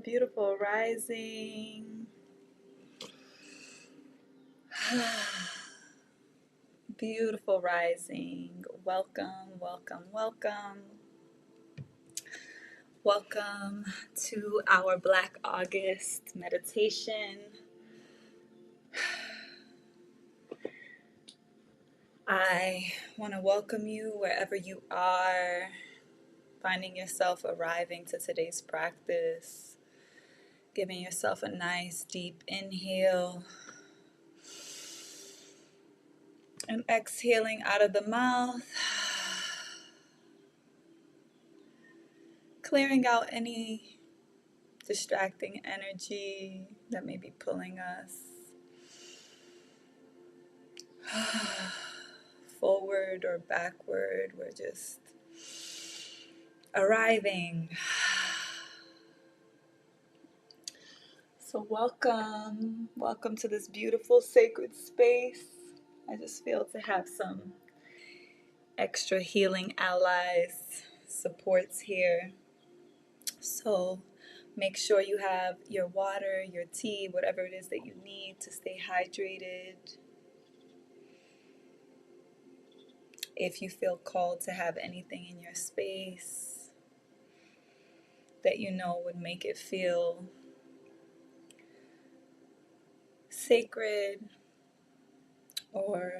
Beautiful rising. Beautiful rising. Welcome, welcome, welcome. Welcome to our Black August meditation. I want to welcome you wherever you are, finding yourself arriving to today's practice, giving yourself a nice deep inhale and exhaling out of the mouth, clearing out any distracting energy that may be pulling us forward or backward. We're just arriving. So welcome to this beautiful sacred space. I just feel to have some extra healing allies, supports here. So make sure you have your water, your tea, whatever it is that you need to stay hydrated. If you feel called to have anything in your space that you know would make it feel sacred, or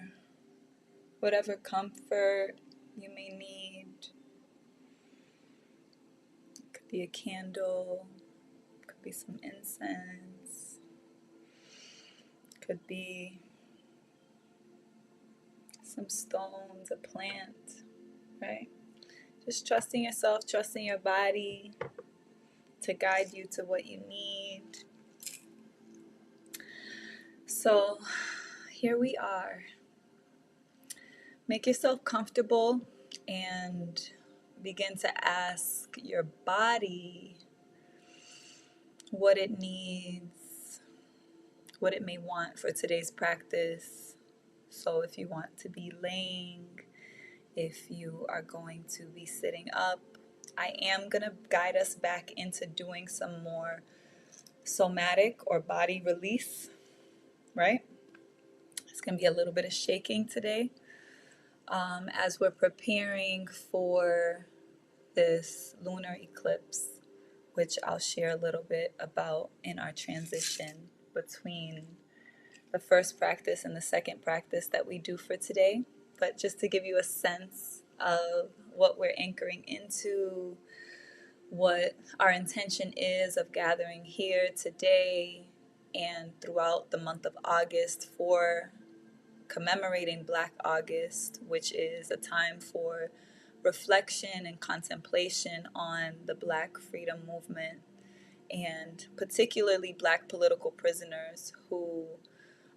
whatever comfort you may need. It could be a candle, it could be some incense, it could be some stones, a plant, right? Just trusting yourself, trusting your body to guide you to what you need. So here we are. Make yourself comfortable and begin to ask your body what it needs, what it may want for today's practice. So if you want to be laying, if you are going to be sitting up, I am going to guide us back into doing some more somatic or body release, right? It's going to be a little bit of shaking today as we're preparing for this lunar eclipse, which I'll share a little bit about in our transition between the first practice and the second practice that we do for today. But just to give you a sense of what we're anchoring into, what our intention is of gathering here today and throughout the month of August for commemorating Black August, which is a time for reflection and contemplation on the Black freedom movement, and particularly Black political prisoners who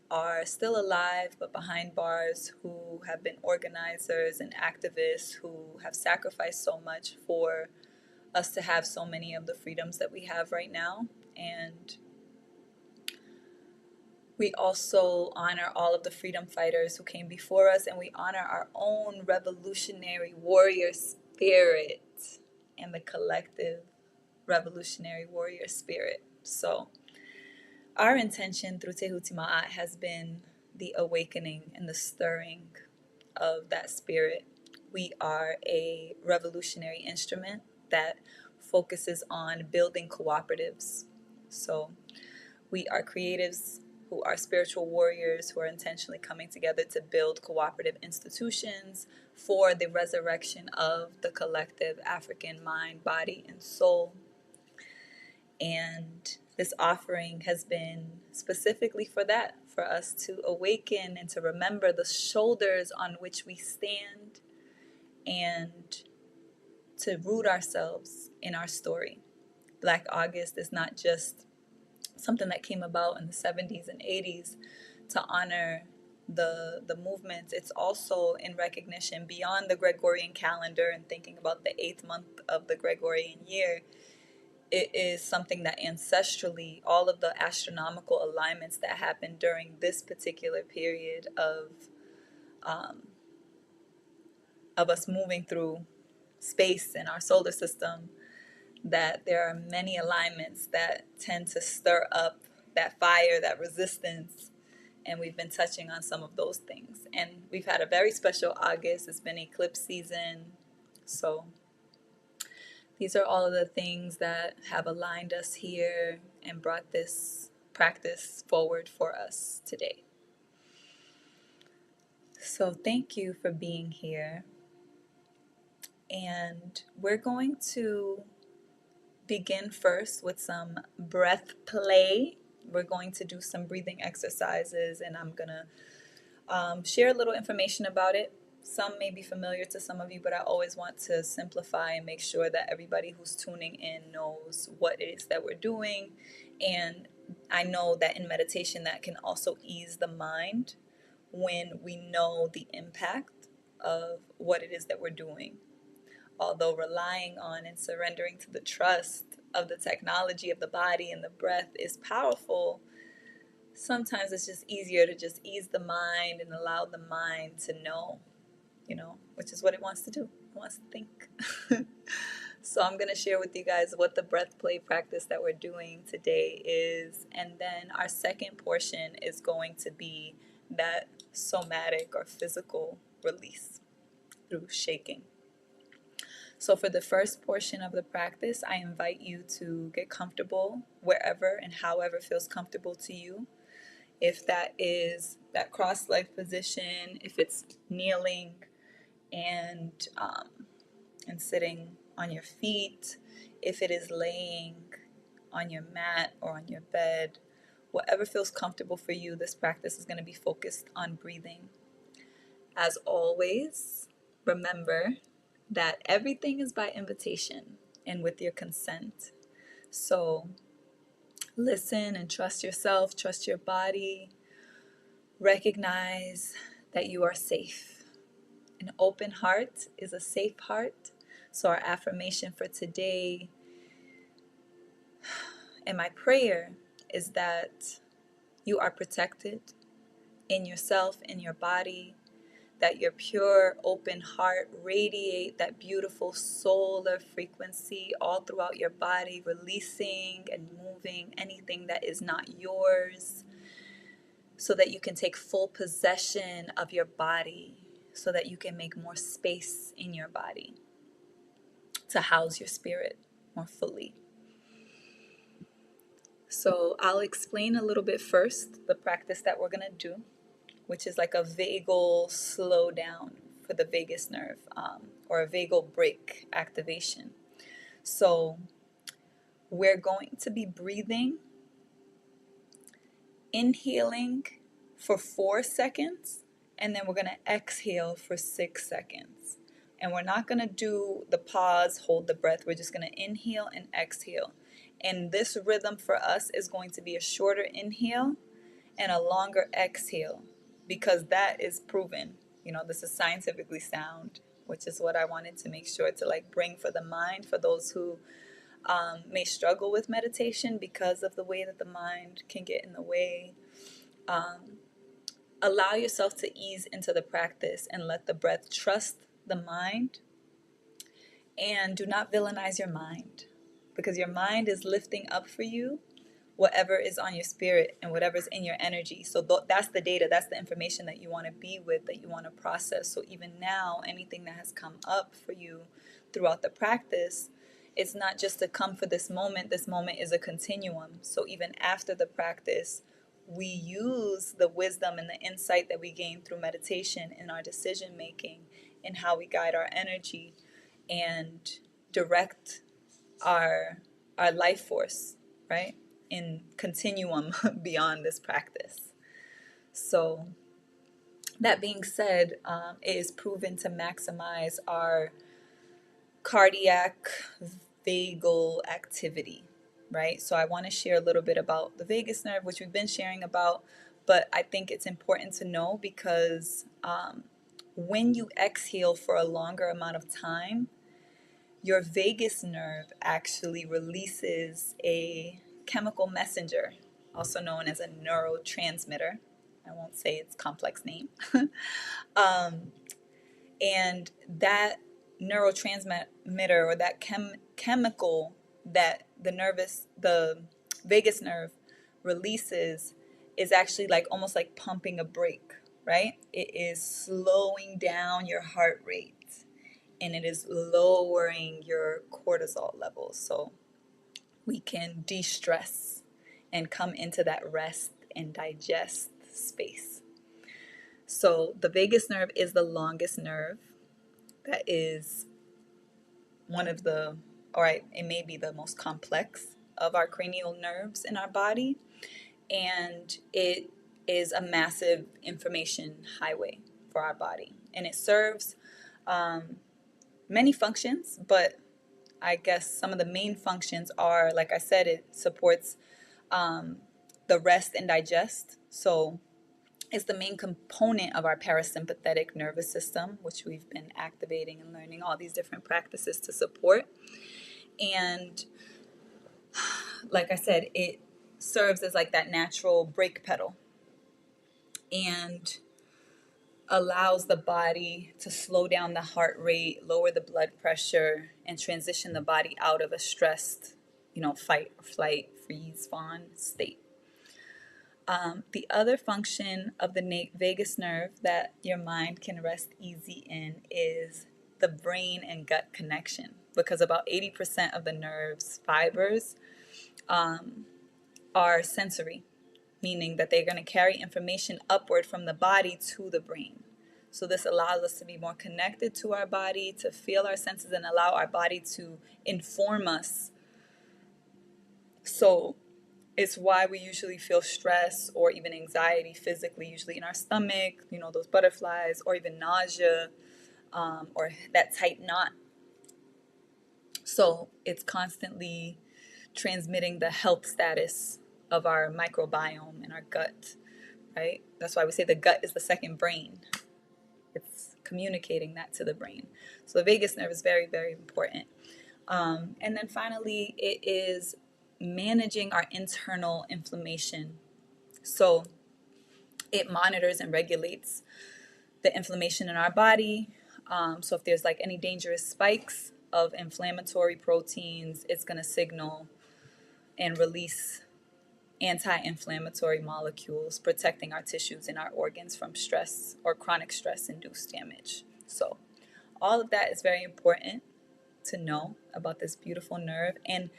are still alive but behind bars, who have been organizers and activists, who have sacrificed so much for us to have so many of the freedoms that we have right now. And we also honor all of the freedom fighters who came before us, and we honor our own revolutionary warrior spirit and the collective revolutionary warrior spirit. So our intention through Tehuti Ma'at has been the awakening and the stirring of that spirit. We are a revolutionary instrument that focuses on building cooperatives. So we are creatives who are spiritual warriors who are intentionally coming together to build cooperative institutions for the resurrection of the collective African mind, body, and soul. And this offering has been specifically for that, for us to awaken and to remember the shoulders on which we stand and to root ourselves in our story. Black August is not just something that came about in the 70s and 80s to honor the movements. It's also in recognition beyond the Gregorian calendar and thinking about the 8th month of the Gregorian year. It is something that ancestrally, all of the astronomical alignments that happened during this particular period of us moving through space and our solar system, that there are many alignments that tend to stir up that fire, that resistance. And we've been touching on some of those things. And we've had a very special August. It's been eclipse season. So these are all of the things that have aligned us here and brought this practice forward for us today. So thank you for being here. And we're going to begin first with some breath play. We're going to do some breathing exercises, and I'm going to share a little information about it. Some may be familiar to some of you, but I always want to simplify and make sure that everybody who's tuning in knows what it is that we're doing. And I know that in meditation, that can also ease the mind when we know the impact of what it is that we're doing. Although relying on and surrendering to the trust of the technology of the body and the breath is powerful, sometimes it's just easier to just ease the mind and allow the mind to know, which is what it wants to do. It wants to think. So I'm going to share with you guys what the breath play practice that we're doing today is. And then our second portion is going to be that somatic or physical release through shaking. So for the first portion of the practice, I invite you to get comfortable wherever and however feels comfortable to you. If that is that cross-legged position, if it's kneeling and sitting on your feet, if it is laying on your mat or on your bed, whatever feels comfortable for you, this practice is going to be focused on breathing. As always, remember that everything is by invitation and with your consent. So listen and trust yourself, trust your body. Recognize that you are safe. An open heart is a safe heart. So our affirmation for today and my prayer is that you are protected in yourself, in your body, that your pure, open heart radiate that beautiful solar frequency all throughout your body, releasing and moving anything that is not yours, so that you can take full possession of your body, so that you can make more space in your body to house your spirit more fully. So I'll explain a little bit first the practice that we're going to do, which is like a vagal slow down for the vagus nerve, or a vagal brake activation. So we're going to be breathing, inhaling for 4 seconds, and then we're going to exhale for 6 seconds. And we're not going to do the pause, hold the breath. We're just going to inhale and exhale. And this rhythm for us is going to be a shorter inhale and a longer exhale, because that is proven. This is scientifically sound, which is what I wanted to make sure to bring for the mind, for those who may struggle with meditation because of the way that the mind can get in the way. Allow yourself to ease into the practice and let the breath trust the mind. And do not villainize your mind, because your mind is lifting up for you whatever is on your spirit and whatever's in your energy. So that's the data, that's the information that you want to be with, that you want to process. So even now, anything that has come up for you throughout the practice, it's not just to come for this moment. This moment is a continuum. So even after the practice, we use the wisdom and the insight that we gain through meditation in our decision making, in how we guide our energy and direct our life force, right? In continuum beyond this practice. So that being said, it is proven to maximize our cardiac vagal activity, right? So I want to share a little bit about the vagus nerve, which we've been sharing about, but I think it's important to know because when you exhale for a longer amount of time, your vagus nerve actually releases a chemical messenger, also known as a neurotransmitter. I won't say its complex name. And that neurotransmitter, or that chemical that the vagus nerve releases is actually like almost like pumping a brake, right? It is slowing down your heart rate and it is lowering your cortisol levels. So we can de-stress and come into that rest and digest space. So the vagus nerve is the longest nerve. That is one of the, or it may be the most complex of our cranial nerves in our body. And it is a massive information highway for our body. And it serves many functions, but I guess some of the main functions are, like I said, it supports the rest and digest. So it's the main component of our parasympathetic nervous system, which we've been activating and learning all these different practices to support. And like I said, it serves as like that natural brake pedal and allows the body to slow down the heart rate, lower the blood pressure, and transition the body out of a stressed, fight or flight, freeze, fawn state. The other function of the vagus nerve that your mind can rest easy in is the brain and gut connection, because about 80% of the nerve's fibers are sensory, meaning that they're going to carry information upward from the body to the brain. So this allows us to be more connected to our body, to feel our senses, and allow our body to inform us. So it's why we usually feel stress or even anxiety physically, usually in our stomach, those butterflies, or even nausea, or that tight knot. So it's constantly transmitting the health status of our microbiome in our gut, right? That's why we say the gut is the second brain. It's communicating that to the brain. So the vagus nerve is very, very important. And then finally, it is managing our internal inflammation. So it monitors and regulates the inflammation in our body. So if there's like any dangerous spikes of inflammatory proteins, it's going to signal and release anti-inflammatory molecules, protecting our tissues and our organs from stress or chronic stress-induced damage. So all of that is very important to know about this beautiful nerve, and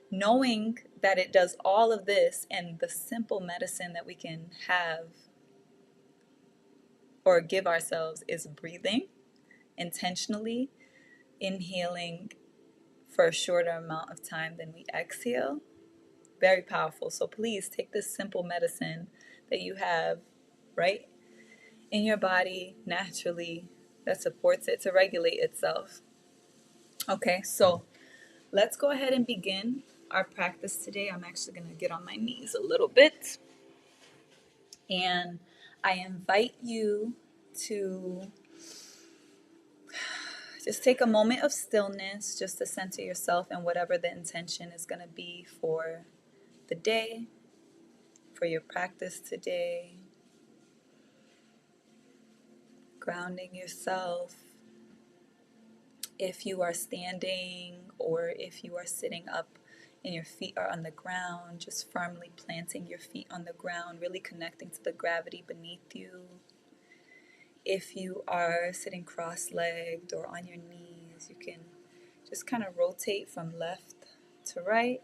knowing that it does all of this, and the simple medicine that we can have or give ourselves is breathing intentionally, inhaling for a shorter amount of time than we exhale. Very powerful. So please take this simple medicine that you have right in your body naturally that supports it to regulate itself. Okay, so let's go ahead and begin our practice today. I'm actually going to get on my knees a little bit. And I invite you to just take a moment of stillness just to center yourself and whatever the intention is going to be for the day, for your practice today. Grounding yourself. If you are standing or if you are sitting up and your feet are on the ground, just firmly planting your feet on the ground, really connecting to the gravity beneath you. If you are sitting cross-legged or on your knees, you can just kind of rotate from left to right.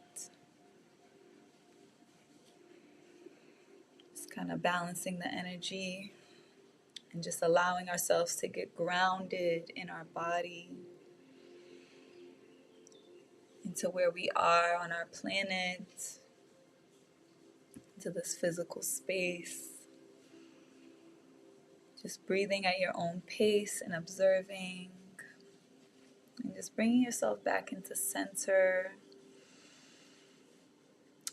Just kind of balancing the energy and just allowing ourselves to get grounded in our body, into where we are on our planet, into this physical space. Just breathing at your own pace and observing, and just bringing yourself back into center.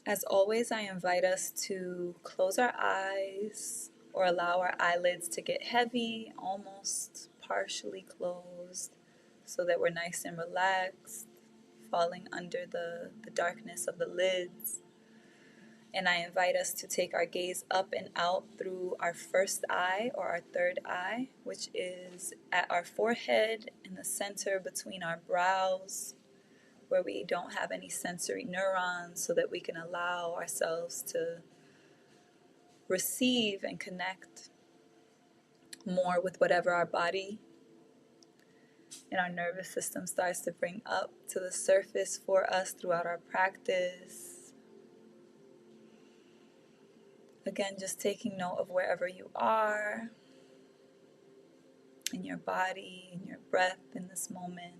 As always, I invite us to close our eyes or allow our eyelids to get heavy, almost partially closed, so that we're nice and relaxed, falling under the darkness of the lids. And I invite us to take our gaze up and out through our first eye or our third eye, which is at our forehead in the center between our brows, where we don't have any sensory neurons, so that we can allow ourselves to receive and connect more with whatever our body and our nervous system starts to bring up to the surface for us throughout our practice. Again, just taking note of wherever you are in your body, in your breath in this moment.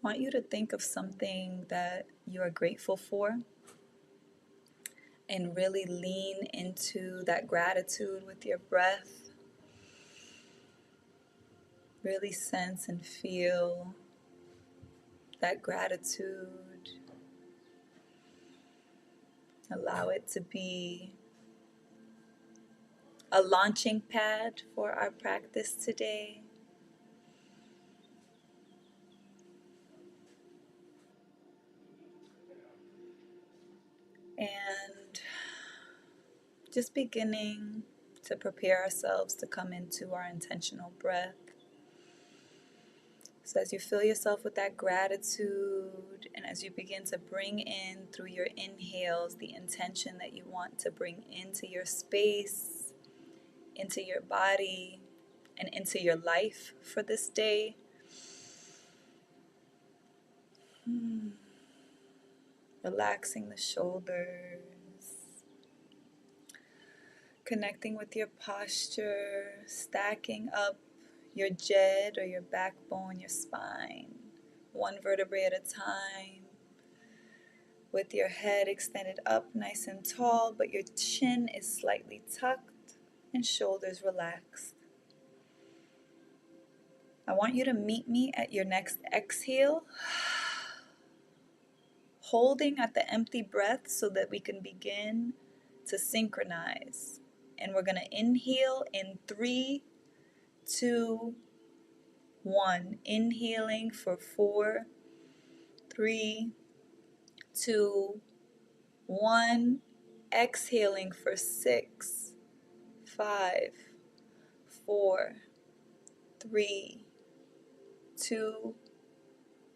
I want you to think of something that you are grateful for and really lean into that gratitude with your breath. Really sense and feel that gratitude. Allow it to be a launching pad for our practice today. And just beginning to prepare ourselves to come into our intentional breath. So as you fill yourself with that gratitude, and as you begin to bring in through your inhales the intention that you want to bring into your space, into your body, and into your life for this day. Relaxing the shoulders, connecting with your posture, stacking up your jed or your backbone, your spine, one vertebrae at a time, with your head extended up nice and tall, but your chin is slightly tucked and shoulders relaxed. I want you to meet me at your next exhale, holding at the empty breath so that we can begin to synchronize. And we're going to inhale in 3, 2, 1. Inhaling for 4, 3, 2, 1. Exhaling for 6, 5, 4, 3, 2,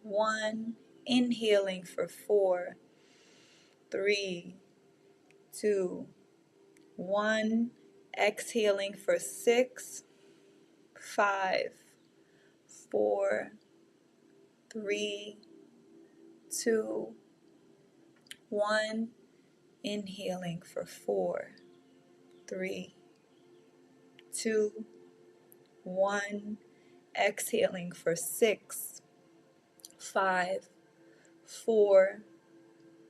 1. Inhaling for 4, 3, 2, 1. Exhaling for 6, 5, 4, 3, 2, 1. Inhaling for 4, 3, 2, 1. Exhaling for 6, 5, 4,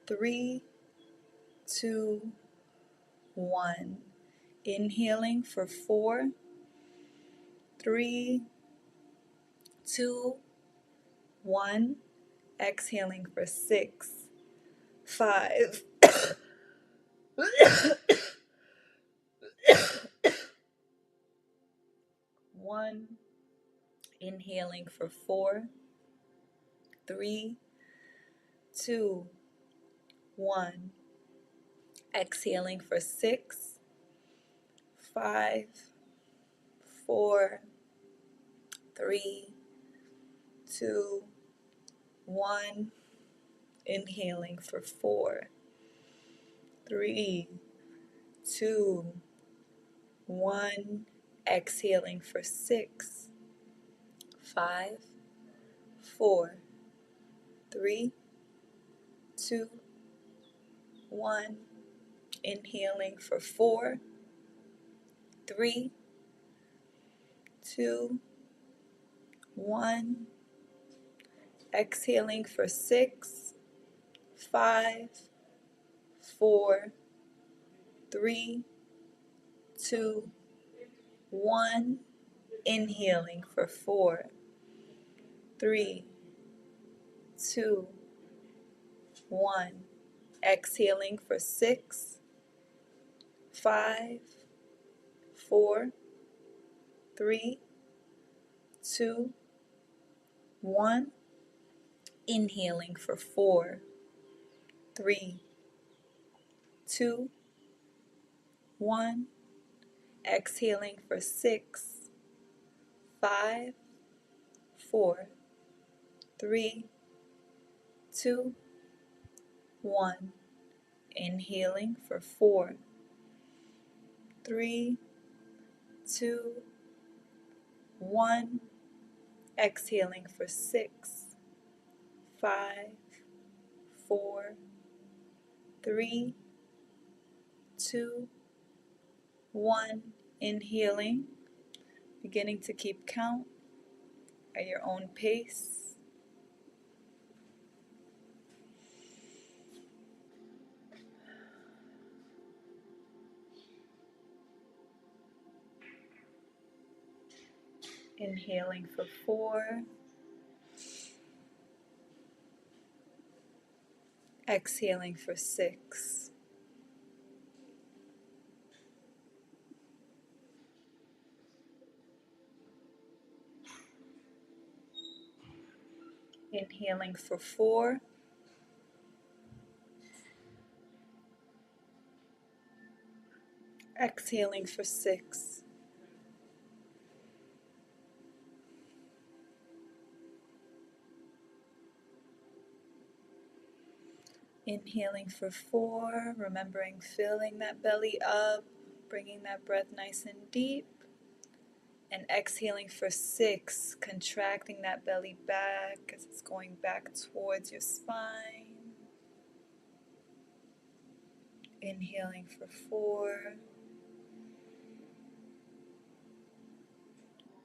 3, 2, 1. Inhaling for 4, 3, 2, 1. Exhaling for 6, 5, 1. Inhaling for 4, 3, 2, 1. Exhaling for 6, 5, 4, 3, 2, 1. Inhaling for 4, 3, 2, 1. Exhaling for 6, 5, 4, 3, 2, 1. Inhaling for 4, 3, 2, 1. Exhaling for 6, 5, 4, 3, 2, 1. Inhaling for 4, 3, 2, 1. Exhaling for 6, 5, 4, 3, 2, 1. Inhaling for 4, 3, 2, 1. Exhaling for 6, 5, 4, 3, 2, 1. Inhaling for 4, 3, 2, 1. Exhaling for 6, 5, 4, 3, 2, 1. Inhaling, beginning to keep count at your own pace. Inhaling for 4, exhaling for 6. Inhaling for 4, exhaling for 6. Inhaling for 4, remembering filling that belly up, bringing that breath nice and deep. And exhaling for 6, contracting that belly back as it's going back towards your spine. Inhaling for 4,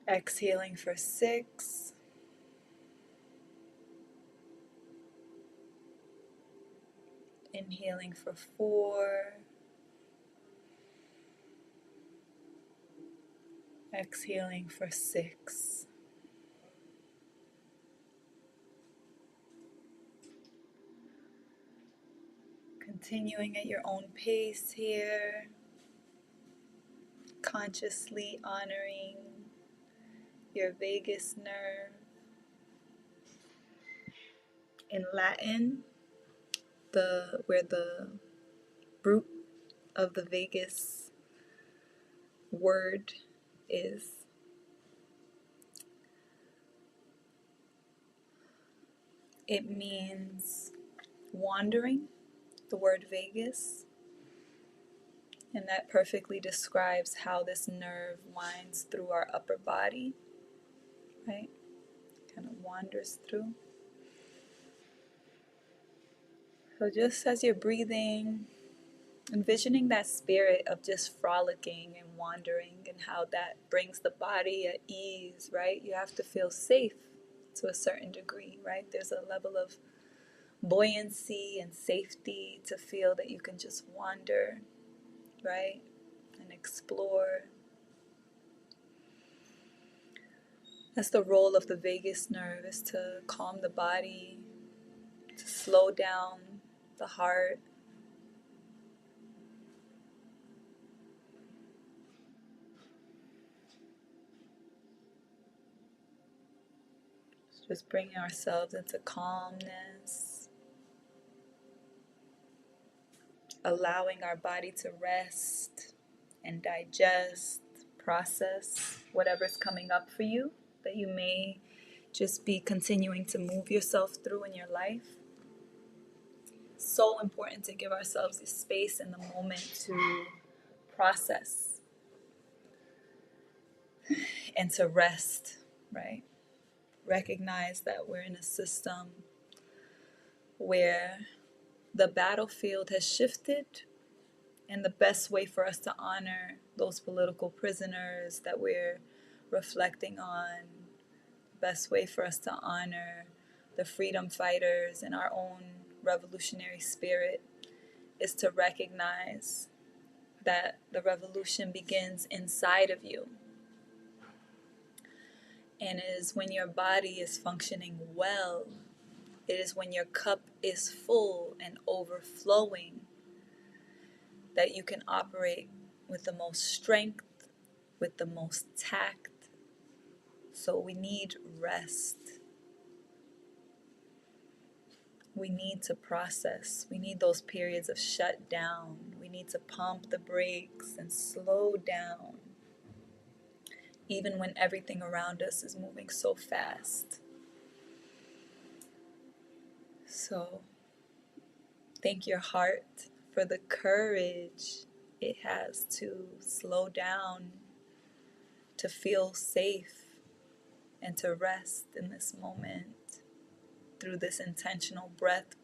exhaling for 6. Inhaling for 4, exhaling for 6. Continuing at your own pace here, consciously honoring your vagus nerve. In Latin, where the root of the vagus word is, it means wandering, the word vagus, and that perfectly describes how this nerve winds through our upper body, right? Kind of wanders through. So just as you're breathing, envisioning that spirit of just frolicking and wandering and how that brings the body at ease, right? You have to feel safe to a certain degree, right? There's a level of buoyancy and safety to feel that you can just wander, right? And explore. That's the role of the vagus nerve, is to calm the body, to slow down the heart. Just bringing ourselves into calmness, allowing our body to rest and digest, process whatever's coming up for you that you may just be continuing to move yourself through in your life. So important to give ourselves the space and the moment to process and to rest, right? Recognize that we're in a system where the battlefield has shifted, and the best way for us to honor those political prisoners that we're reflecting on, the best way for us to honor the freedom fighters and our own revolutionary spirit is to recognize that the revolution begins inside of you. And it is when your body is functioning well, it is when your cup is full and overflowing that you can operate with the most strength, with the most tact. So we need rest. We need to process. We need those periods of shutdown. We need to pump the brakes and slow down. even when everything around us is moving so fast. So thank your heart for the courage it has to slow down, to feel safe, and to rest in this moment through this intentional breath.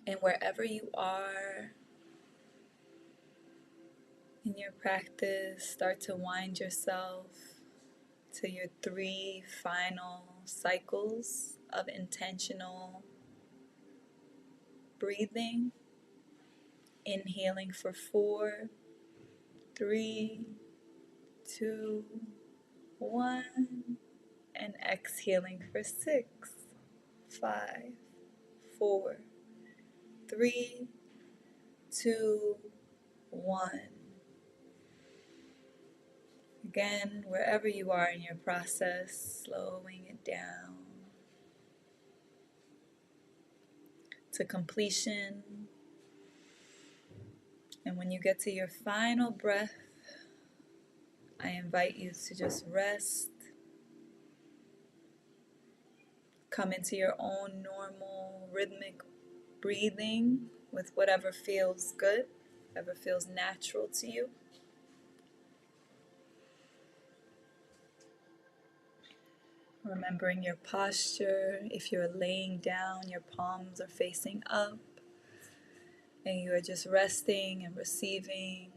And wherever you are in your practice, start to wind yourself to your 3 final cycles of intentional breathing. Inhaling for 4, 3, 2, 1, and exhaling for 6, 5, 4, 3, 2, 1. Again, wherever you are in your process, slowing it down to completion. And when you get to your final breath, I invite you to just rest, come into your own normal rhythmic breathing with whatever feels good, whatever feels natural to you. Remembering your posture. If you're laying down, your palms are facing up and you are just resting and receiving.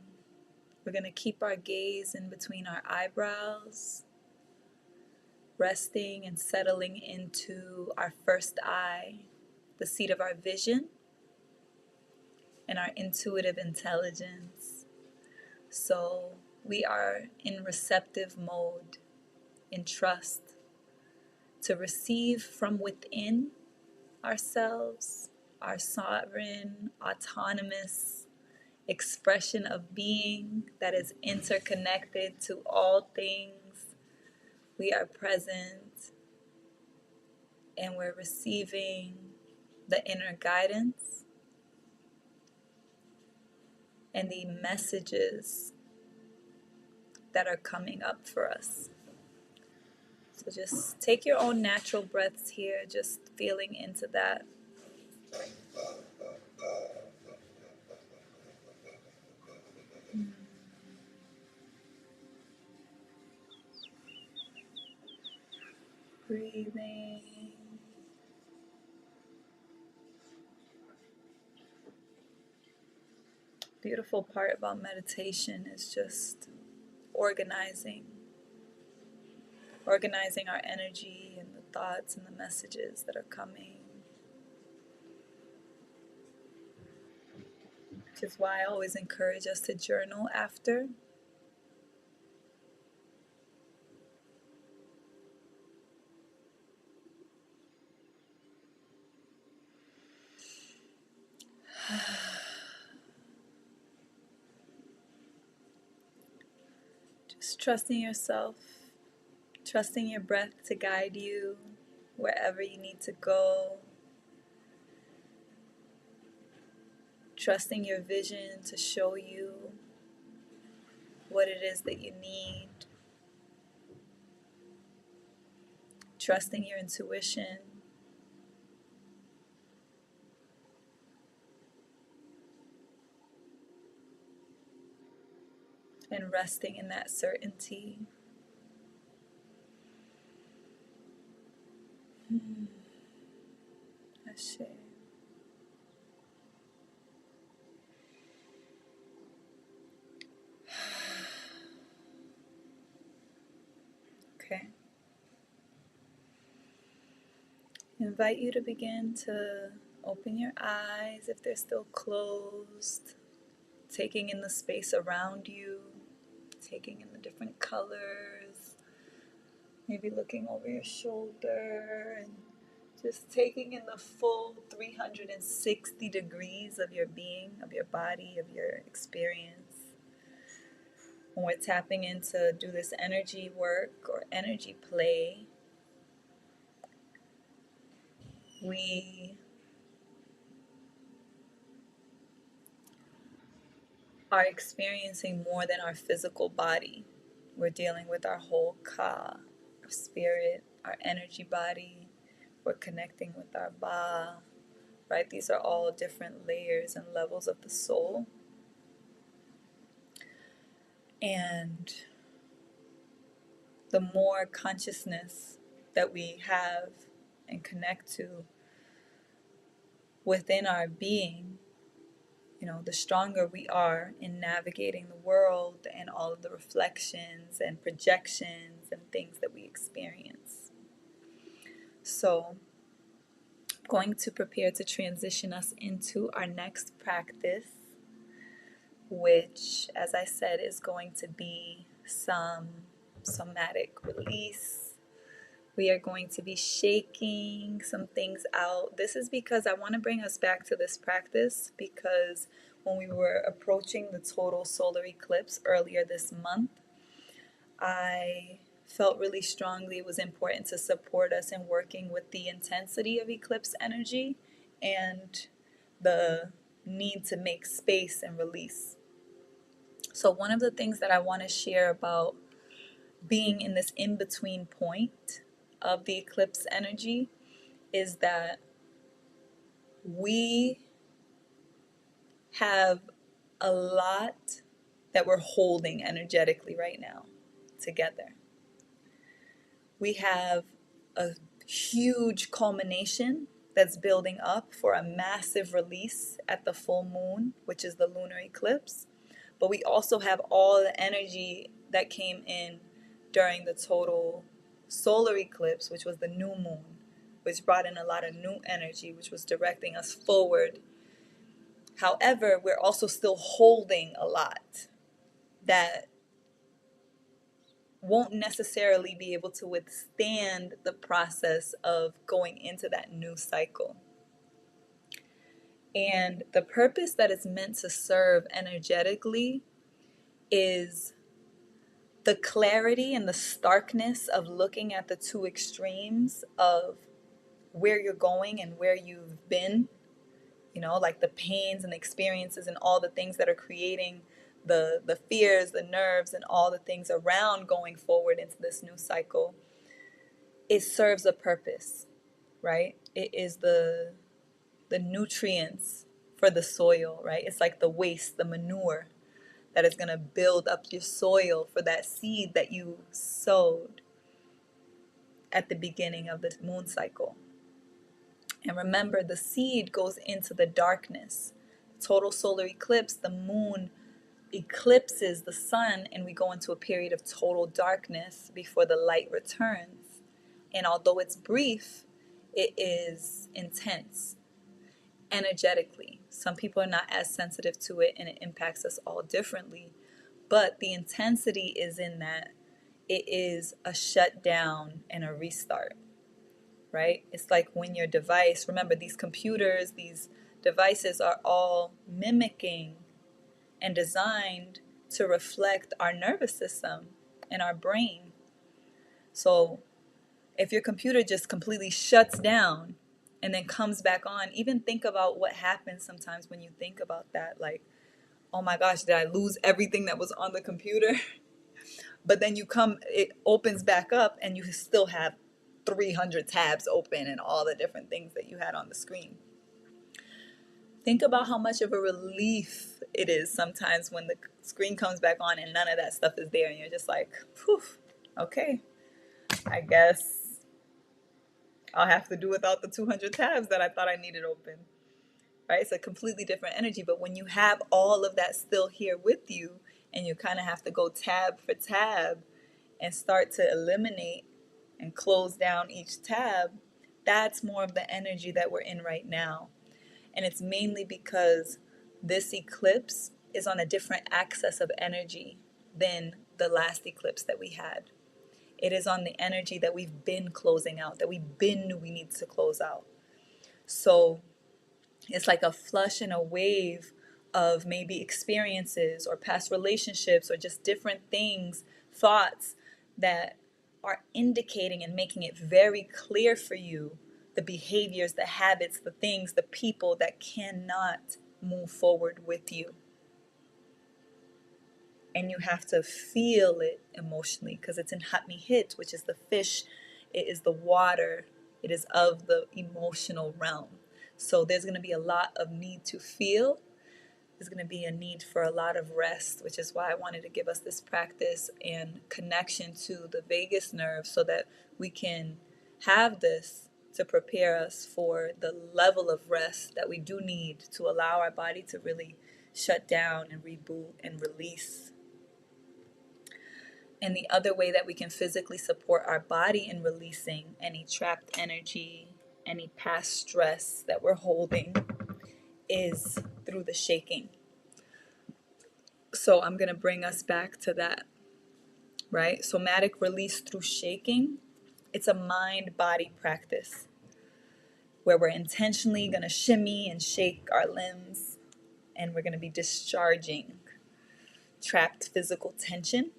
We're going to keep our gaze in between our eyebrows, resting and settling into our first eye, the seat of our vision and our intuitive intelligence. So we are in receptive mode, in trust, to receive from within ourselves, our sovereign, autonomous expression of being that is interconnected to all things. We are present and we're receiving the inner guidance and the messages that are coming up for us. So just take your own natural breaths here, just feeling into that. Breathing. Beautiful part about meditation is just organizing our energy and the thoughts and the messages that are coming. Which is why I always encourage us to journal after. Just trusting yourself, trusting your breath to guide you wherever you need to go. Trusting your vision to show you what it is that you need. Trusting your intuition. And resting in that certainty. Ashe. Okay. Invite you to begin to open your eyes if they're still closed, taking in the space around you, taking in the different colors, maybe looking over your shoulder and just taking in the full 360 degrees of your being, of your body, of your experience. When we're tapping in to do this energy work or energy play, we are experiencing more than our physical body. We're dealing with our whole ka, our spirit, our energy body. We're connecting with our ba, right? These are all different layers and levels of the soul. And the more consciousness that we have and connect to within our being, the stronger we are in navigating the world and all of the reflections and projections and things that we experience. So, I'm going to prepare to transition us into our next practice, which, as I said, is going to be some somatic release. We are going to be shaking some things out. This is because I want to bring us back to this practice, because when we were approaching the total solar eclipse earlier this month, I felt really strongly it was important to support us in working with the intensity of eclipse energy and the need to make space and release. So one of the things that I want to share about being in this in-between point of the eclipse energy is that we have a lot that we're holding energetically right now together. We have a huge culmination that's building up for a massive release at the full moon, which is the lunar eclipse. But we also have all the energy that came in during the total solar eclipse, which was the new moon, which brought in a lot of new energy, which was directing us forward. However, we're also still holding a lot that won't necessarily be able to withstand the process of going into that new cycle. And the purpose that it's meant to serve energetically is the clarity and the starkness of looking at the two extremes of where you're going and where you've been, like the pains and the experiences and all the things that are creating the fears, the nerves, and all the things around going forward into this new cycle. It serves a purpose, right? It is the nutrients for the soil, right? It's like the waste, the manure that is going to build up your soil for that seed that you sowed at the beginning of the moon cycle. And remember, the seed goes into the darkness. Total solar eclipse, the moon eclipses the sun, and we go into a period of total darkness before the light returns. And although it's brief, it is intense energetically. Some people are not as sensitive to it, and it impacts us all differently. But the intensity is in that it is a shutdown and a restart, right? It's like when your device, remember these computers, these devices are all mimicking and designed to reflect our nervous system and our brain. So if your computer just completely shuts down and then comes back on, even think about what happens sometimes when you think about that. Like, oh my gosh, did I lose everything that was on the computer? But then it opens back up and you still have 300 tabs open and all the different things that you had on the screen. Think about how much of a relief it is sometimes when the screen comes back on and none of that stuff is there and you're just like, whew, okay, I guess I'll have to do without the 200 tabs that I thought I needed open, right? It's a completely different energy. But when you have all of that still here with you and you kind of have to go tab for tab and start to eliminate and close down each tab, that's more of the energy that we're in right now. And it's mainly because this eclipse is on a different axis of energy than the last eclipse that we had. It is on the energy that we've been closing out, that we've been knew we need to close out. So it's like a flush and a wave of maybe experiences or past relationships or just different things, thoughts that are indicating and making it very clear for you the behaviors, the habits, the things, the people that cannot move forward with you. and you have to feel it emotionally because it's in Hatmi Hit, which is the fish, it is the water, it is of the emotional realm. So there's going to be a lot of need to feel. There's going to be a need for a lot of rest, which is why I wanted to give us this practice and connection to the vagus nerve so that we can have this to prepare us for the level of rest that we do need to allow our body to really shut down and reboot and release. And the other way that we can physically support our body in releasing any trapped energy, any past stress that we're holding, is through the shaking. So I'm going to bring us back to that, right? Somatic release through shaking. It's a mind-body practice where we're intentionally going to shimmy and shake our limbs, and we're going to be discharging trapped physical tension.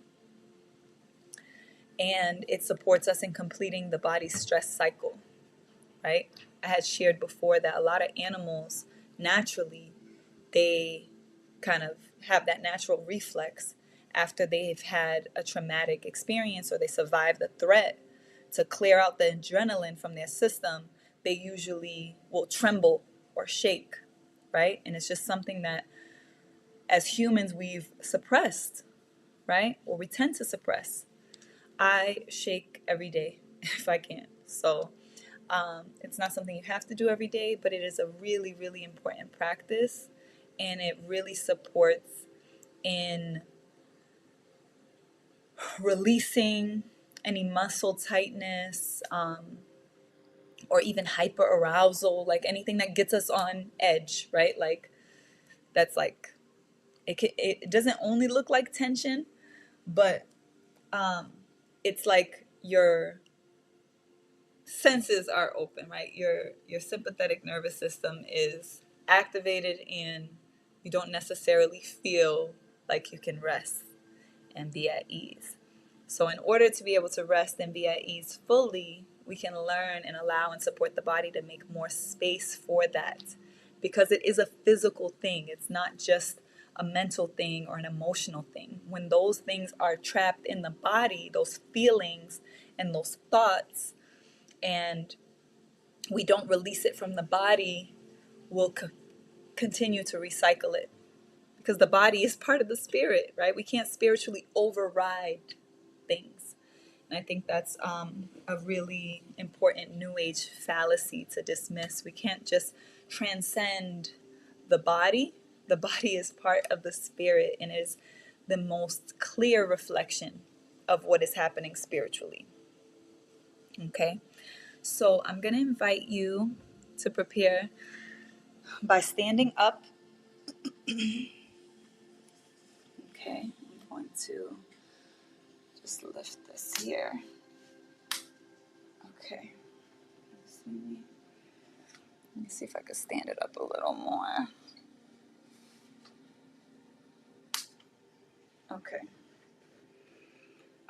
And it supports us in completing the body's stress cycle, right? I had shared before that a lot of animals naturally, they kind of have that natural reflex after they've had a traumatic experience or they survive the threat to clear out the adrenaline from their system. They usually will tremble or shake, right? And it's just something that as humans we've suppressed, right? Or we tend to suppress. I shake every day if I can. So it's not something you have to do every day, but it is a really, really important practice. And it really supports in releasing any muscle tightness or even hyper arousal, like anything that gets us on edge, right? Like that's like, it doesn't only look like tension, but it's like your senses are open, right? Your sympathetic nervous system is activated and you don't necessarily feel like you can rest and be at ease. So in order to be able to rest and be at ease fully, we can learn and allow and support the body to make more space for that, because it is a physical thing. It's not just a mental thing or an emotional thing. When those things are trapped in the body, those feelings and those thoughts, and we don't release it from the body, we'll continue to recycle it, because the body is part of the spirit, right? We can't spiritually override things. And I think that's a really important New Age fallacy to dismiss. We can't just transcend the body. The body is part of the spirit and is the most clear reflection of what is happening spiritually. Okay? So I'm going to invite you to prepare by standing up. Okay, I'm going to just lift this here. Okay. Let me see if I can stand it up a little more. Okay.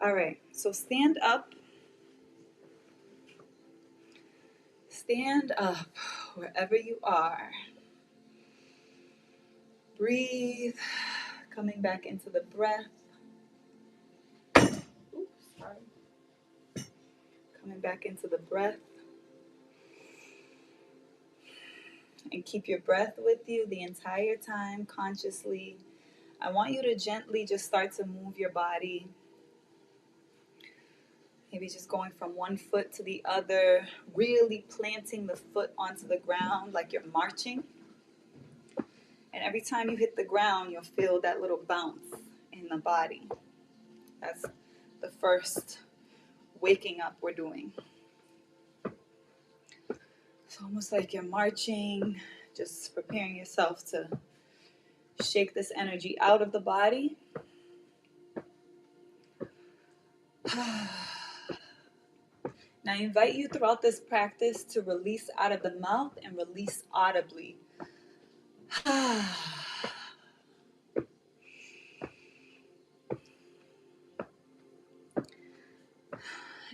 All right. So stand up. Stand up wherever you are. Breathe. Coming back into the breath. Oops, sorry. Coming back into the breath. And keep your breath with you the entire time consciously. I want you to gently just start to move your body. Maybe just going from one foot to the other, really planting the foot onto the ground like you're marching. And every time you hit the ground, you'll feel that little bounce in the body. That's the first waking up we're doing. It's almost like you're marching, just preparing yourself to shake this energy out of the body. Now I invite you throughout this practice to release out of the mouth and release audibly.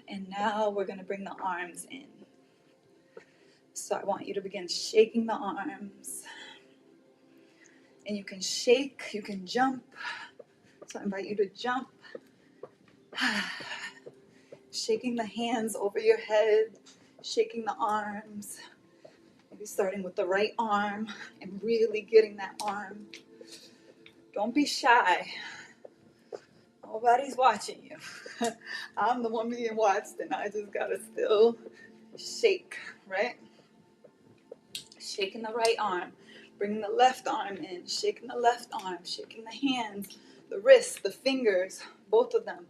And now we're going to bring the arms in. So I want you to begin shaking the arms. And you can shake, you can jump, So I invite you to jump, shaking the hands over your head, shaking the arms, maybe starting with the right arm and really getting that arm. Don't be shy. Nobody's watching you. I'm the one being watched, and I just gotta still shake, right? Shaking the right arm, bringing the left arm in, shaking the left arm, shaking the hands, the wrists, the fingers, both of them,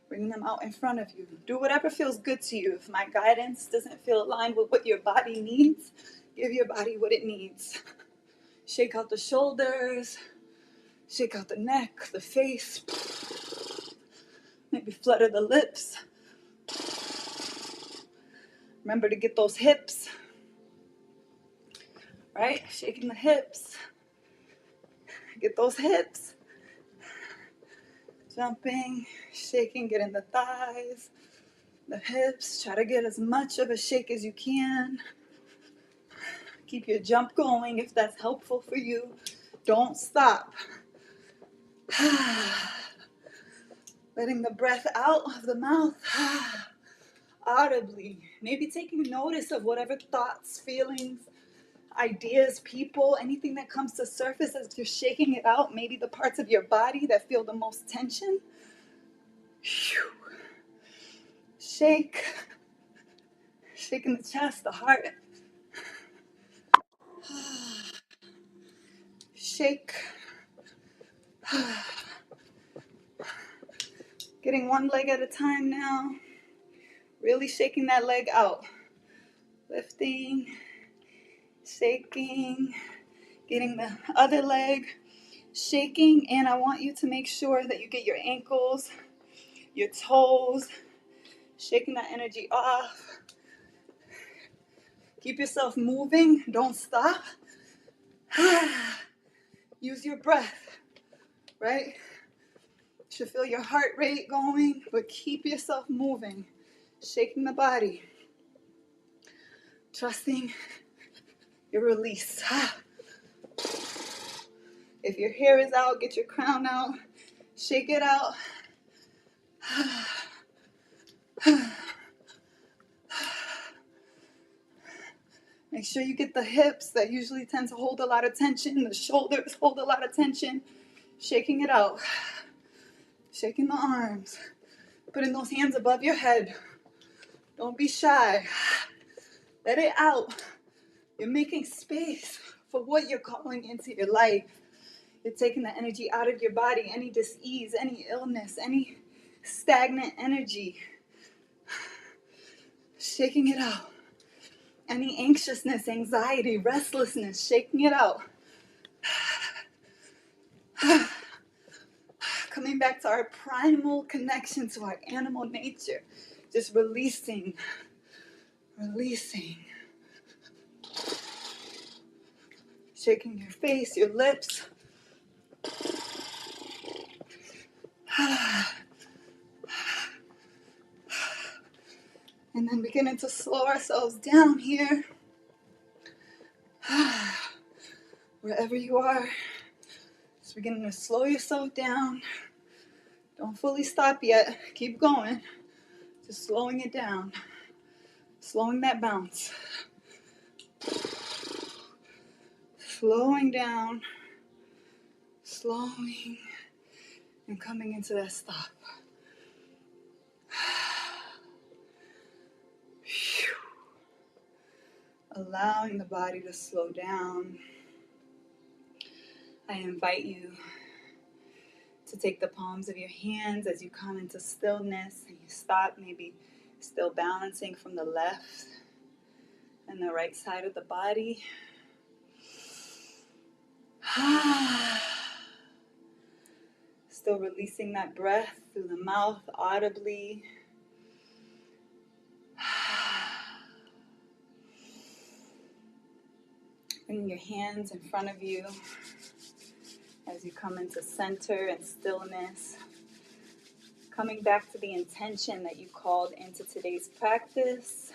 bringing them out in front of you. Do whatever feels good to you. If my guidance doesn't feel aligned with what your body needs, give your body what it needs. Shake out the shoulders, shake out the neck, the face, maybe flutter the lips. Remember to get those hips, right? Shaking the hips. Get those hips. Jumping, shaking, getting the thighs, the hips. Try to get as much of a shake as you can. Keep your jump going if that's helpful for you. Don't stop. Letting the breath out of the mouth audibly. Maybe taking notice of whatever thoughts, feelings, ideas, people, anything that comes to surface as you're shaking it out. Maybe the parts of your body that feel the most tension. Shake. Shaking the chest, the heart. Shake. Getting one leg at a time now. Really shaking that leg out. Lifting, shaking, getting the other leg, shaking, and I want you to make sure that you get your ankles, your toes, shaking that energy off. Keep yourself moving. Don't stop. Use your breath, right? You should feel your heart rate going, but keep yourself moving. Shaking the body. Trusting your release. If your hair is out, get your crown out. Shake it out. Make sure you get the hips that usually tend to hold a lot of tension. The shoulders hold a lot of tension. Shaking it out. Shaking the arms. Putting those hands above your head. Don't be shy. Let it out. You're making space for what you're calling into your life. You're taking the energy out of your body, any dis-ease, any illness, any stagnant energy. Shaking it out. Any anxiousness, anxiety, restlessness, shaking it out. Coming back to our primal connection to our animal nature. Just releasing. Shaking your face, your lips. And then beginning to slow ourselves down here. Wherever you are, just beginning to slow yourself down. Don't fully stop yet. Keep going. Just slowing it down. Slowing that bounce. Slowing down. Slowing. And coming into that stop. Allowing the body to slow down. I invite you to take the palms of your hands as you come into stillness and you stop, maybe still balancing from the left and the right side of the body. Still releasing that breath through the mouth audibly. Bringing your hands in front of you as you come into center and stillness. Coming back to the intention that you called into today's practice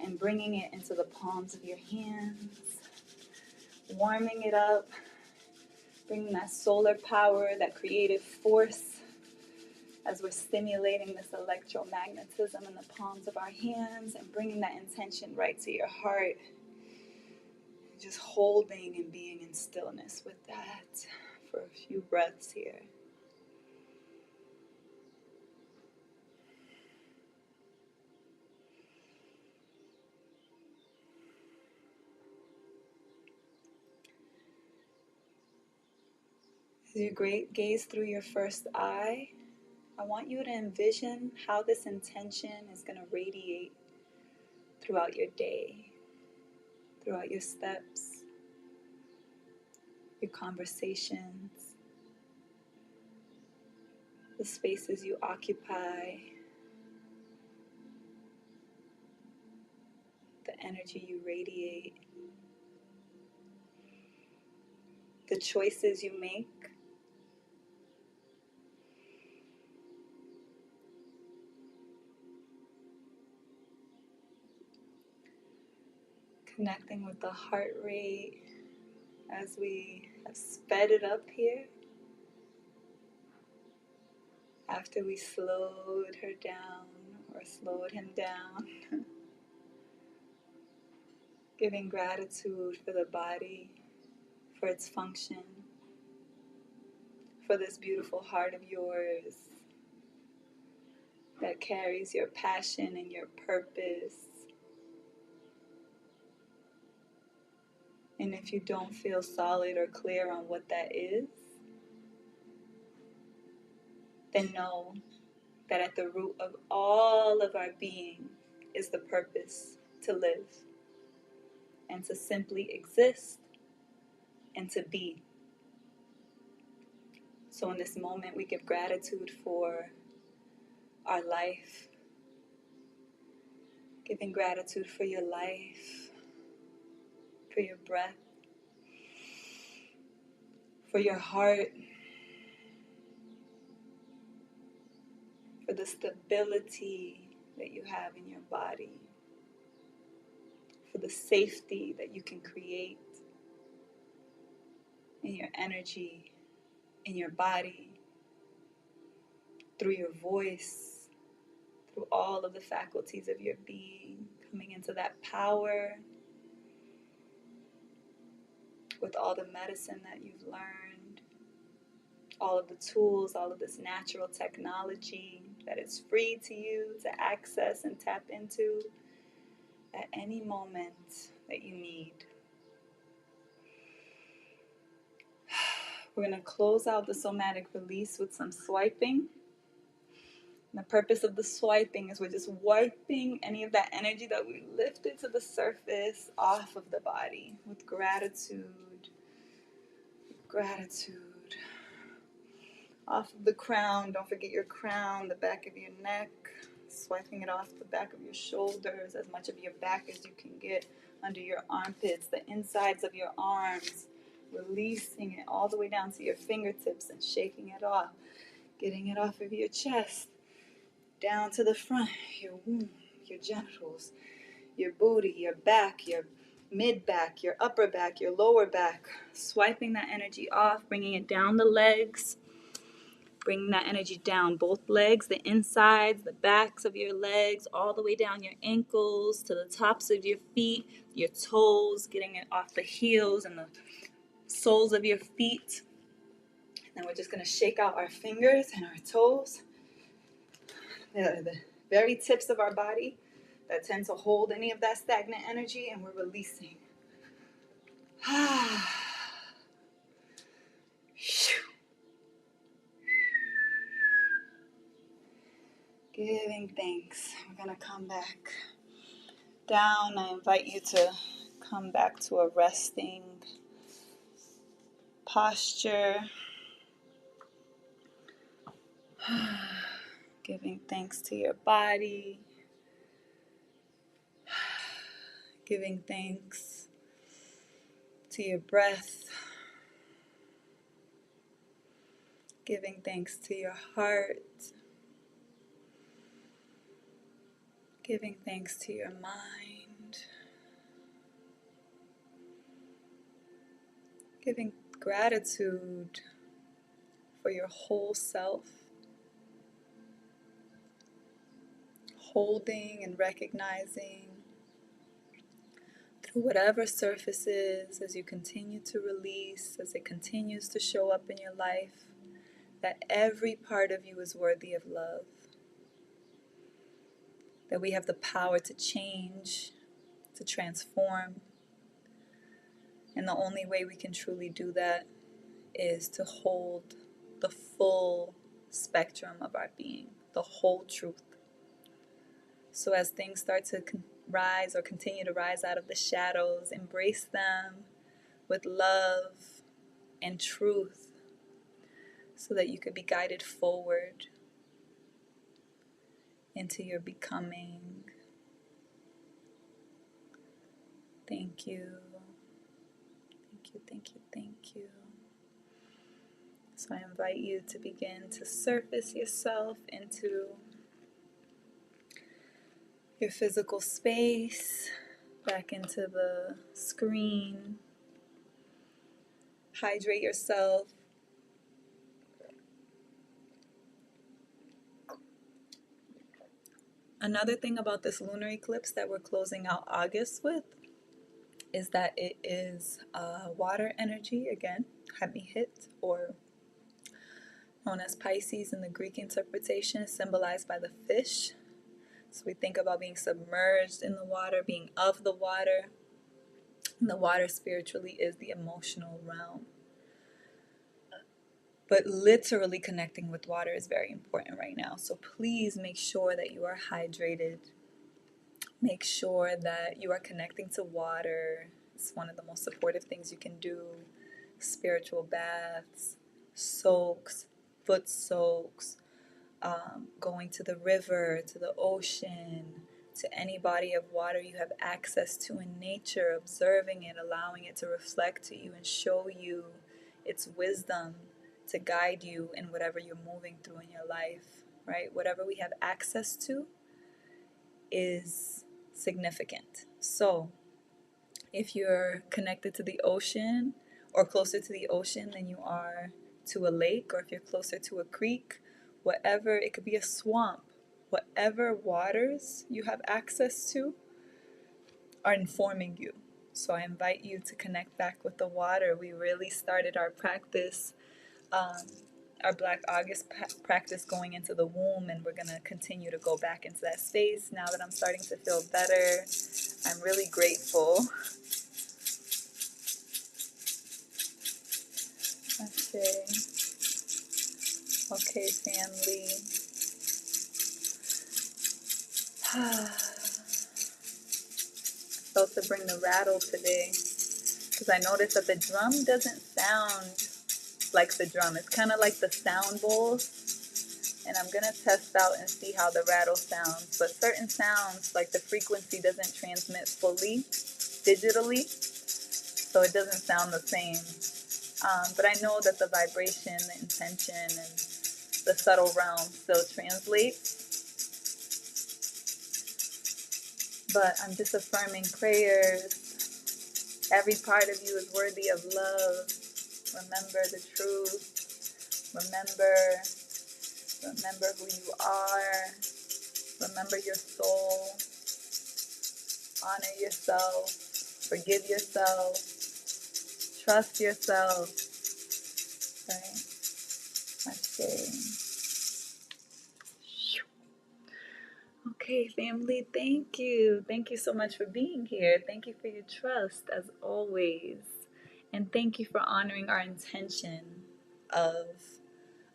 and bringing it into the palms of your hands. Warming it up, Bringing that solar power, that creative force, as we're stimulating this electromagnetism in the palms of our hands and bringing that intention right to your heart. Just holding and being in stillness with that for a few breaths here. As you gaze through your first eye, I want you to envision how this intention is going to radiate throughout your day, throughout your steps, your conversations, the spaces you occupy, the energy you radiate, the choices you make. Connecting with the heart rate as we have sped it up here. After we slowed her down or slowed him down. Giving gratitude for the body, for its function, for this beautiful heart of yours that carries your passion and your purpose. And if you don't feel solid or clear on what that is, then know that at the root of all of our being is the purpose to live and to simply exist and to be. So in this moment, we give gratitude for our life, giving gratitude for your life, for your breath, for your heart, for the stability that you have in your body, for the safety that you can create in your energy, in your body, through your voice, through all of the faculties of your being, coming into that power with all the medicine that you've learned, all of the tools, all of this natural technology that is free to you to access and tap into at any moment that you need. We're going to close out the somatic release with some swiping. And the purpose of the swiping is we're just wiping any of that energy that we lifted to the surface off of the body with gratitude. Gratitude. Off of the crown. Don't forget your crown, the back of your neck. Swiping it off the back of your shoulders, as much of your back as you can get, under your armpits, the insides of your arms. Releasing it all the way down to your fingertips and shaking it off. Getting it off of your chest. Down to the front, your womb, your genitals, your booty, your back, your mid-back, your upper back, your lower back. Swiping that energy off, bringing it down the legs. Bringing that energy down both legs, the insides, the backs of your legs, all the way down your ankles to the tops of your feet, your toes, getting it off the heels and the soles of your feet. And we're just going to shake out our fingers and our toes. The very tips of our body that tend to hold any of that stagnant energy, and we're releasing. Giving thanks. We're going to come back down. I invite you to come back to a resting posture. Giving thanks to your body. Giving thanks to your breath. Giving thanks to your heart. Giving thanks to your mind. Giving Gratitude for your whole self, holding and recognizing through whatever surfaces as you continue to release, as it continues to show up in your life, that every part of you is worthy of love, that we have the power to change, to transform, and the only way we can truly do that is to hold the full spectrum of our being, the whole truth. So as things start to rise or continue to rise out of the shadows, embrace them with love and truth so that you could be guided forward into your becoming. Thank you. Thank you, thank you, thank you. So I invite you to begin to surface yourself into your physical space, back into the screen. Hydrate yourself. Another thing about this lunar eclipse that we're closing out August with is that it is water energy, again, hit, or known as Pisces in the Greek interpretation, symbolized by the fish. So we think about being submerged in the water, being of the water. And the water spiritually is the emotional realm. But literally connecting with water is very important right now. So please make sure that you are hydrated. Make sure that you are connecting to water. It's one of the most supportive things you can do. Spiritual baths, soaks, foot soaks, going to the river, to the ocean, to any body of water you have access to in nature, observing it, allowing it to reflect to you and show you its wisdom to guide you in whatever you're moving through in your life, right? Whatever we have access to is significant. So if you're connected to the ocean or closer to the ocean than you are to a lake, or if you're closer to a creek, whatever, it could be a swamp, whatever waters you have access to are informing you. So I invite you to connect back with the water. We really started our practice, our Black August practice going into the womb, and we're going to continue to go back into that space now that I'm starting to feel better. I'm really grateful. Okay, family. Felt to bring the rattle today because I noticed that the drum doesn't sound like the drum. It's kind of like the sound bowls, and I'm gonna test out and see how the rattle sounds. But certain sounds, like the frequency, doesn't transmit fully digitally, so it doesn't sound the same. But I know that the vibration, the intention, and the subtle realm still translates. But I'm just affirming prayers. Every part of you is worthy of love. Remember the truth. Remember who you are. Remember your soul. Honor yourself. Forgive yourself. Trust yourself. Right? Okay, family, thank you. Thank you so much for being here. Thank you for your trust, as always. And thank you for honoring our intention of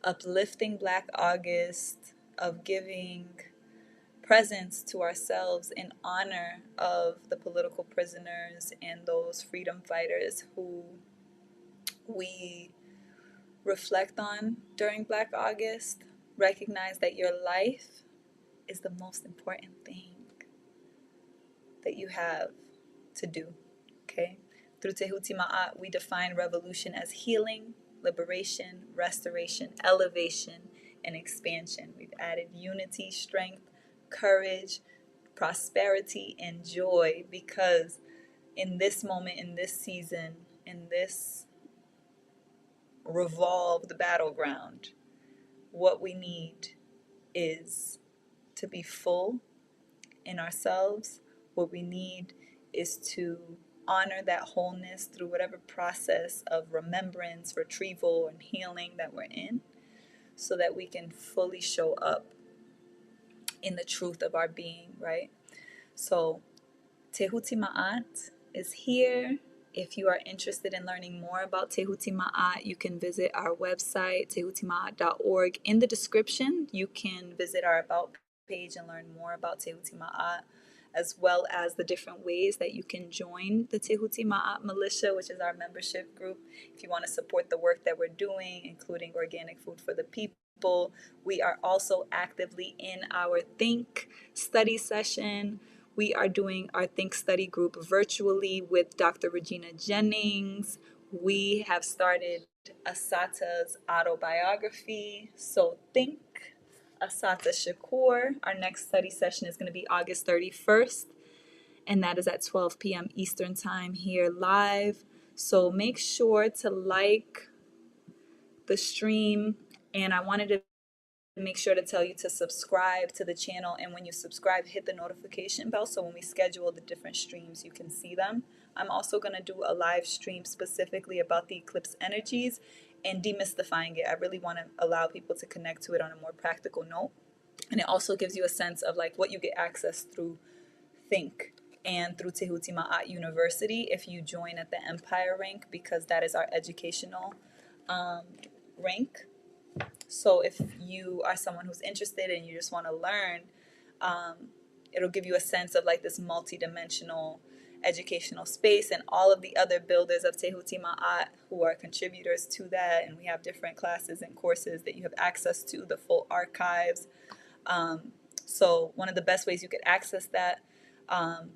uplifting Black August, of giving presence to ourselves in honor of the political prisoners and those freedom fighters who we reflect on during Black August. Recognize that your life is the most important thing that you have to do, okay? Through Tehuti Ma'at, we define revolution as healing, liberation, restoration, elevation, and expansion. We've added unity, strength, courage, prosperity, and joy, because in this moment, in this season, in this revolve the battleground. What we need is to be full in ourselves. What we need is to honor that wholeness through whatever process of remembrance, retrieval, and healing that we're in, so that we can fully show up in the truth of our being, right? So, Tehuti Ma'at is here. If you are interested in learning more about Tehuti Ma'at, you can visit our website, tehutimaat.org. In the description, you can visit our About page and learn more about Tehuti Ma'at, as well as the different ways that you can join the Tehuti Ma'at Militia, which is our membership group. If you want to support the work that we're doing, including organic food for the people, we are also actively in our Think study session. We are doing our Think Study group virtually with Dr. Regina Jennings. We have started Asata's autobiography. So think Asata Shakur. Our next study session is going to be August 31st, and that is at 12 p.m. Eastern Time here live. So make sure to like the stream. And I wanted to make sure to tell you to subscribe to the channel, and when you subscribe, hit the notification bell so when we schedule the different streams you can see them. I'm also going to do a live stream specifically about the eclipse energies and demystifying it. I really want to allow people to connect to it on a more practical note, and it also gives you a sense of like what you get access through Think and through Tehuti Ma'at University if you join at the Empire rank, because that is our educational rank. So if you are someone who's interested and you just want to learn, it'll give you a sense of like this multi-dimensional educational space, and all of the other builders of Tehuti Ma'at who are contributors to that. And we have different classes and courses that you have access to, the full archives. So one of the best ways you could access that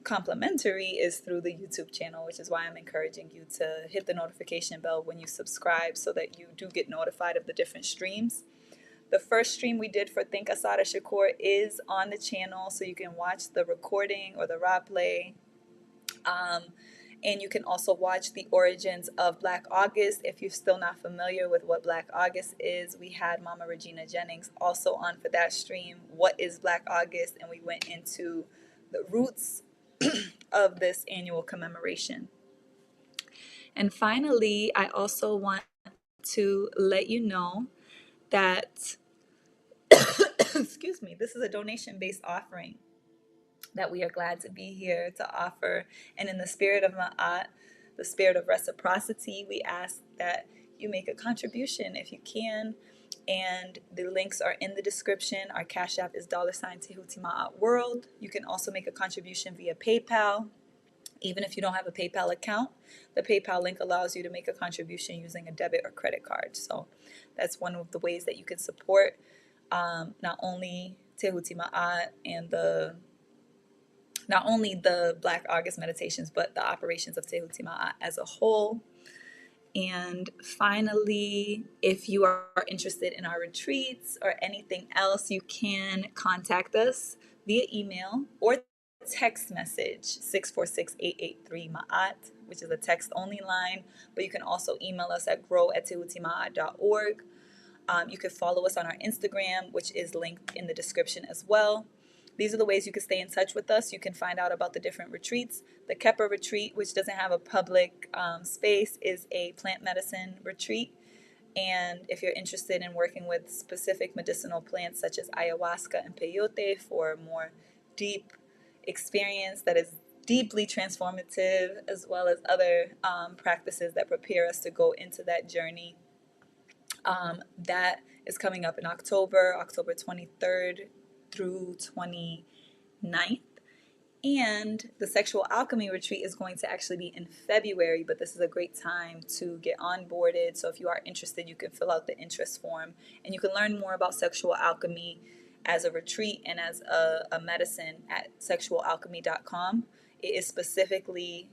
complimentary is through the YouTube channel, which is why I'm encouraging you to hit the notification bell when you subscribe so that you do get notified of the different streams. The first stream we did for Think Asada Shakur is on the channel, so you can watch the recording or the replay. And you can also watch the origins of Black August. If you're still not familiar with what Black August is, we had Mama Regina Jennings also on for that stream. What is Black August? And we went into the roots of this annual commemoration. And finally, I also want to let you know that, excuse me, this is a donation-based offering that we are glad to be here to offer. And in the spirit of Ma'at, the spirit of reciprocity, we ask that you make a contribution if you can. And the links are in the description. Our Cash App is $Tehuti Ma'at World. You can also make a contribution via PayPal. Even if you don't have a PayPal account, the PayPal link allows you to make a contribution using a debit or credit card. So that's one of the ways that you can support not only Tehuti Ma'at and not only the Black August meditations, but the operations of Tehuti Ma'at as a whole. And finally, if you are interested in our retreats or anything else, you can contact us via email or text message 646-883-Ma'at, which is a text only line, but you can also email us at grow@tehutimaat.org. You can follow us on our Instagram, which is linked in the description as well. These are the ways you can stay in touch with us. You can find out about the different retreats. The Kepper retreat, which doesn't have a public space, is a plant medicine retreat. And if you're interested in working with specific medicinal plants such as ayahuasca and peyote for a more deep experience that is deeply transformative, as well as other practices that prepare us to go into that journey, that is coming up in October 23rd through 29th. And the Sexual Alchemy Retreat is going to actually be in February, but this is a great time to get onboarded. So if you are interested, you can fill out the interest form, and you can learn more about sexual alchemy as a retreat and as a medicine at sexualalchemy.com. It is specifically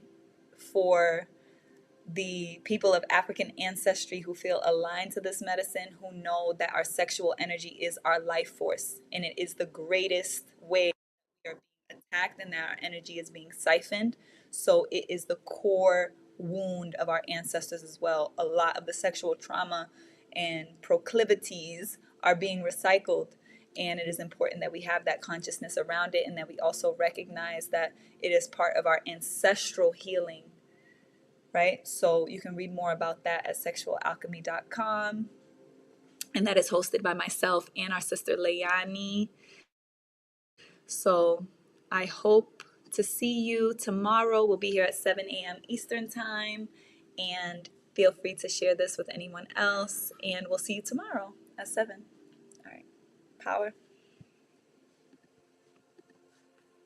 for the people of African ancestry who feel aligned to this medicine, who know that our sexual energy is our life force, and it is the greatest way we are being attacked and that our energy is being siphoned. So it is the core wound of our ancestors as well. A lot of the sexual trauma and proclivities are being recycled. And it is important that we have that consciousness around it, and that we also recognize that it is part of our ancestral healing, right? So you can read more about that at sexualalchemy.com. And that is hosted by myself and our sister Layani. So I hope to see you tomorrow. We'll be here at 7 a.m. Eastern Time. And feel free to share this with anyone else. And we'll see you tomorrow at 7. All right. Power.